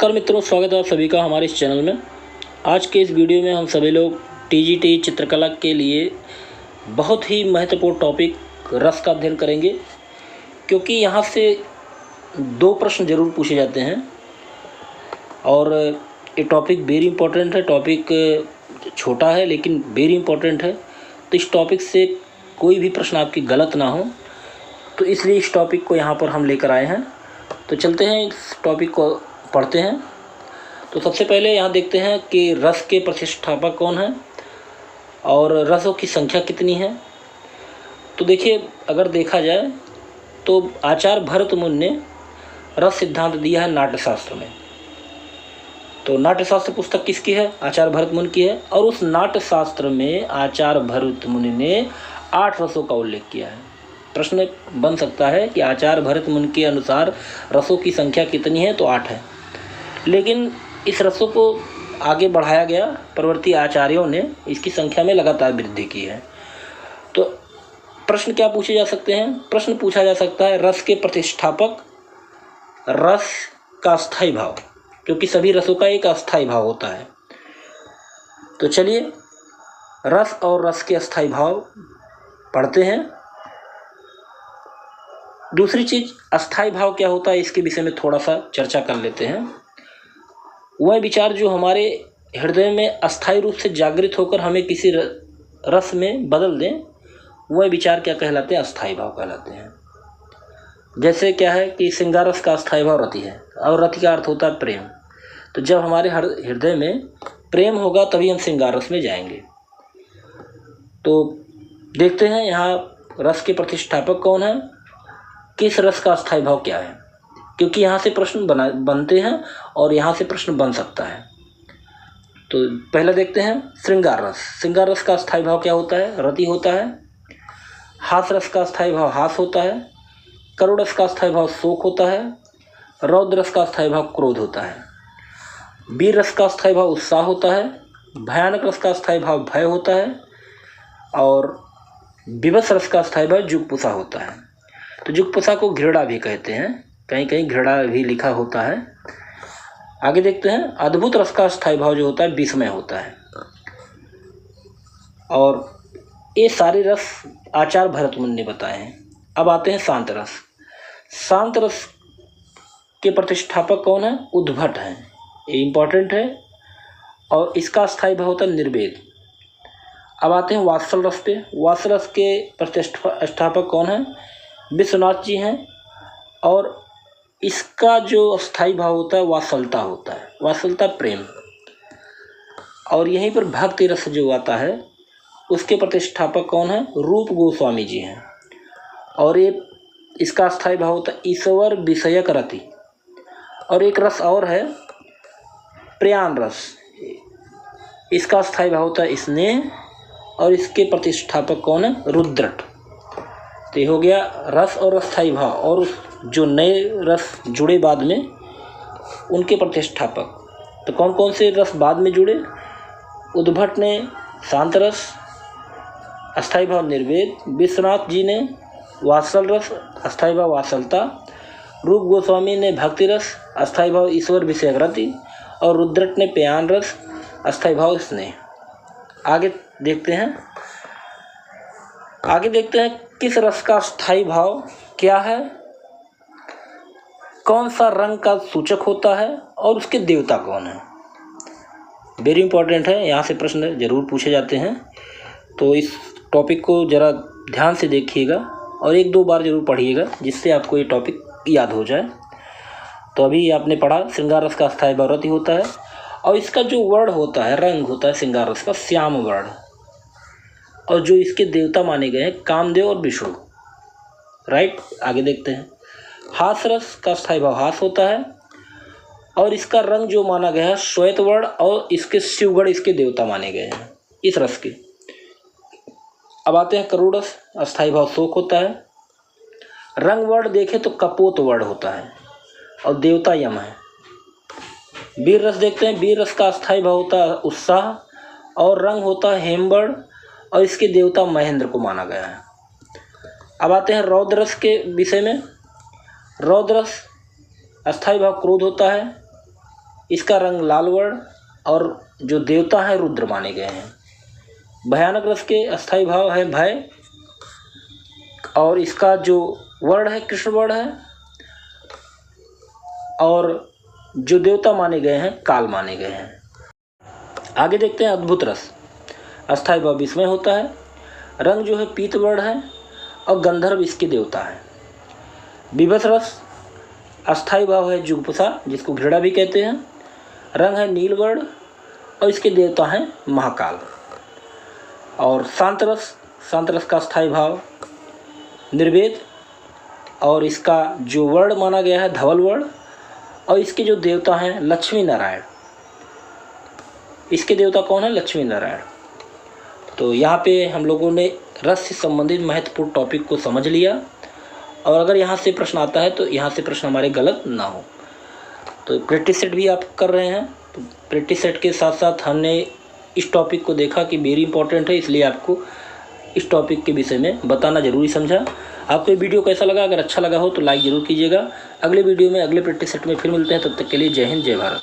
नमस्कार मित्रों, स्वागत है आप सभी का हमारे इस चैनल में। आज के इस वीडियो में हम सभी लोग टीजीटी चित्रकला के लिए बहुत ही महत्वपूर्ण टॉपिक रस का अध्ययन करेंगे, क्योंकि यहाँ से 2 प्रश्न जरूर पूछे जाते हैं और ये टॉपिक वेरी इंपॉर्टेंट है। टॉपिक छोटा है लेकिन वेरी इंपॉर्टेंट है, तो इस टॉपिक से कोई भी प्रश्न आपकी गलत ना हो, तो इसलिए इस टॉपिक को यहाँ पर हम लेकर आए हैं। तो चलते हैं इस टॉपिक को पढ़ते हैं। तो सबसे पहले यहाँ देखते हैं कि रस के प्रतिष्ठापक कौन हैं और रसों की संख्या कितनी है। तो देखिए, अगर देखा जाए तो आचार्य भरतमुनि ने रस सिद्धांत दिया है नाट्यशास्त्र में। तो नाट्यशास्त्र पुस्तक किसकी है? आचार्य भरतमुनि की है। और उस नाट्यशास्त्र में आचार्य भरतमुनि ने 8 रसों का उल्लेख किया है। प्रश्न बन सकता है कि आचार्य भरतमुनि के अनुसार रसों की संख्या कितनी है? तो 8 है। लेकिन इस रसों को आगे बढ़ाया गया, परवर्ती आचार्यों ने इसकी संख्या में लगातार वृद्धि की है। तो प्रश्न क्या पूछे जा सकते हैं? प्रश्न पूछा जा सकता है रस के प्रतिष्ठापक, रस का अस्थायी भाव, क्योंकि सभी रसों का एक अस्थायी भाव होता है। तो चलिए रस और रस के अस्थायी भाव पढ़ते हैं। दूसरी चीज, अस्थायी भाव क्या होता है, इसके विषय में थोड़ा सा चर्चा कर लेते हैं। वह विचार जो हमारे हृदय में अस्थायी रूप से जागृत होकर हमें किसी रस में बदल दें, वह विचार क्या कहलाते हैं? अस्थायी भाव कहलाते हैं। जैसे क्या है कि श्रृंगार रस का अस्थायी भाव रति है, और रति का अर्थ होता है प्रेम। तो जब हमारे हृदय में प्रेम होगा तभी हम श्रृंगार रस में जाएंगे। तो देखते हैं यहाँ रस के प्रतिष्ठापक कौन है, किस रस का अस्थायी भाव क्या है, क्योंकि यहाँ से प्रश्न बनते हैं और यहाँ से प्रश्न बन सकता है। तो पहले देखते हैं श्रृंगार रस। श्रृंगार रस का अस्थायी भाव क्या होता है? रति होता है। हास रस का अस्थायी भाव हास होता है। करुण रस का अस्थायी भाव शोक होता है। रौद्र रस का अस्थायी भाव क्रोध होता है। वीर रस का अस्थायी भाव उत्साह होता है। भयानक रस का अस्थायी भाव भय होता है। और विवश रस का अस्थायी भाव जुगपुषा होता है। तो जुगपुषा को घृणा भी कहते हैं, कहीं कहीं घृणा भी लिखा होता है। आगे देखते हैं अद्भुत रस का अस्थायी भाव जो होता है विस्मय होता है। और ये सारे रस आचार्य भरतमुनि ने बताए हैं। अब आते हैं शांत रस। शांत रस के प्रतिष्ठापक कौन है? उद्भट हैं, ये इंपॉर्टेंट है। और इसका अस्थायी भाव होता है निर्वेद। अब आते हैं वात्सल रस पे। वात्सल रस के प्रतिष्ठापक कौन है? विश्वनाथ जी हैं। और इसका जो अस्थायी भाव होता है वात्सलता होता है, वात्सलता प्रेम। और यहीं पर भक्ति रस जो आता है उसके प्रतिष्ठापक कौन है? रूप गोस्वामी जी हैं। और ये इसका अस्थायी भाव होता है ईश्वर विषयक रति। और एक रस और है प्रियान रस, इसका अस्थायी भाव होता है स्नेह। और इसके प्रतिष्ठापक कौन है? रुद्रट। तो ये हो गया रस और अस्थायी भाव, और जो नए रस जुड़े बाद में उनके प्रतिष्ठापक। तो कौन कौन से रस बाद में जुड़े? उद्भट ने शांत रस, अस्थायी भाव निर्वेद। विश्वनाथ जी ने वात्सल रस, अस्थायी भाव वात्सलता। रूप गोस्वामी ने भक्ति रस, अस्थायी भाव ईश्वर विषयक रति। और रुद्रट ने प्यान रस, अस्थायी भाव स्नेह। आगे देखते हैं किस रस का अस्थायी भाव क्या है, कौन सा रंग का सूचक होता है और उसके देवता कौन है। वेरी इंपॉर्टेंट है, यहाँ से प्रश्न जरूर पूछे जाते हैं। तो इस टॉपिक को ज़रा ध्यान से देखिएगा और 1-2 बार जरूर पढ़िएगा, जिससे आपको ये टॉपिक याद हो जाए। तो अभी आपने पढ़ा श्रृंगार रस का अस्थायी भाव रति होता है। और इसका जो वर्ण होता है, रंग होता है श्रृंगार रस का श्याम वर्ण। और जो इसके देवता माने गए हैं कामदेव और विष्णु। राइट, आगे देखते हैं हास रस का अस्थायी भाव हास होता है। और इसका रंग जो माना गया है श्वेत वर्ण। और इसके शिवगढ़ इसके देवता माने गए हैं इस रस के। अब आते हैं करुण रस, अस्थायी भाव शोक होता है। रंग वर्ण देखें तो कपोत वर्ण होता है और देवता यम है। वीर रस देखते हैं, वीर रस का अस्थायी भाव होता है उत्साह। और रंग होता है हेमवर्ण और इसके देवता महेंद्र को माना गया है। अब आते हैं रौद्र रस के विषय में। रौद्र रस अस्थायी भाव क्रोध होता है। इसका रंग लाल वर्ण और जो देवता है रुद्र माने गए हैं। भयानक रस के अस्थाई भाव है भय और इसका जो वर्ण है कृष्ण वर्ण है और जो देवता माने गए हैं काल माने गए हैं। आगे देखते हैं अद्भुत रस। अस्थाई भाव विस्मय होता है, रंग जो है पीत वर्ण है और गंधर्व इसके देवता है। विभत्स रस अस्थाई भाव है जुगपसा जिसको घृणा भी कहते हैं, रंग है नील वर्ण और इसके देवता हैं महाकाल। और शांत रस का अस्थाई भाव निर्वेद और इसका जो वर्ण माना गया है धवल वर्ण और इसके जो देवता हैं लक्ष्मी नारायण। इसके देवता कौन है? लक्ष्मी नारायण। तो यहाँ पे हम लोगों ने रस से संबंधित महत्वपूर्ण टॉपिक को समझ लिया और अगर यहाँ से प्रश्न आता है तो यहाँ से प्रश्न हमारे गलत ना हो। तो प्रैक्टिस सेट भी आप कर रहे हैं, तो प्रैक्टिस सेट के साथ साथ हमने इस टॉपिक को देखा कि वेरी इंपॉर्टेंट है, इसलिए आपको इस टॉपिक के विषय में बताना जरूरी समझा। आपको ये वीडियो कैसा लगा? अगर अच्छा लगा हो तो लाइक ज़रूर कीजिएगा। अगले वीडियो में अगले प्रैक्टिस सेट में फिर मिलते हैं, तब तक के लिए जय हिंद जय भारत।